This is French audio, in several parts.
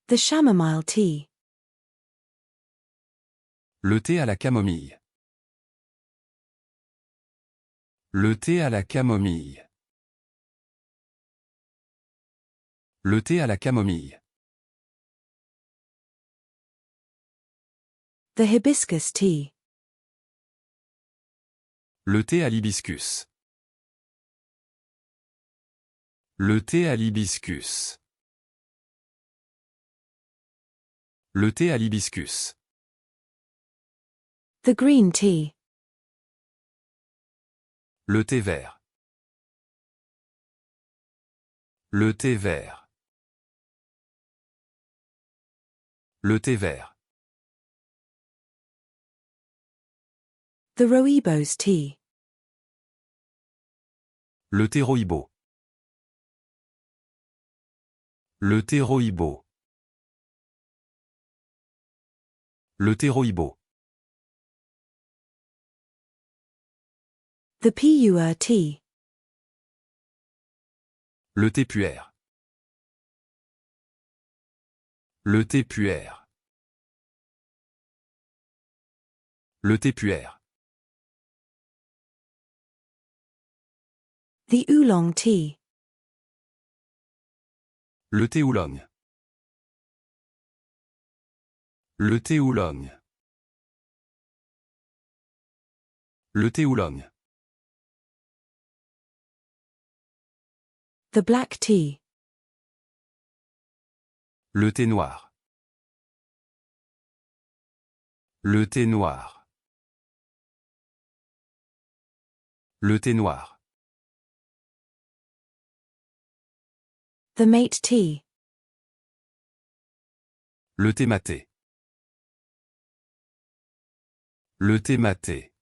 The chamomile tea. Le thé à la camomille. Le thé à la camomille. Le thé à la camomille. The hibiscus tea. Le thé à l'hibiscus. Le thé à l'hibiscus. Le thé à l'hibiscus. The green tea. Le thé vert. Le thé vert. Le thé vert. The rooibos tea. Le thé rooibos. Le thé rooibos. Le thé rooibos. The pu'er tea. Le thé puer. Le thé puer. Le thé puer. The oolong tea. Le thé oolong. Le thé oolong. Le thé oolong. The black tea. Le thé noir. Le thé noir. Le thé noir. The mate tea. Le thé maté. Le thé maté.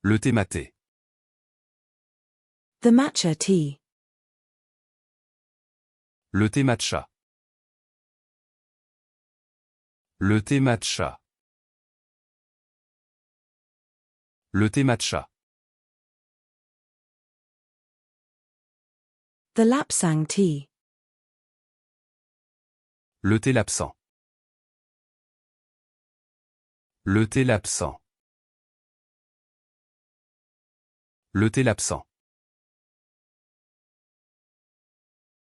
Le thé maté. The matcha tea. Le thé matcha. Le thé matcha. Le thé matcha. The lapsang tea. Le thé lapsang. Le thé lapsang. Le thé lapsang.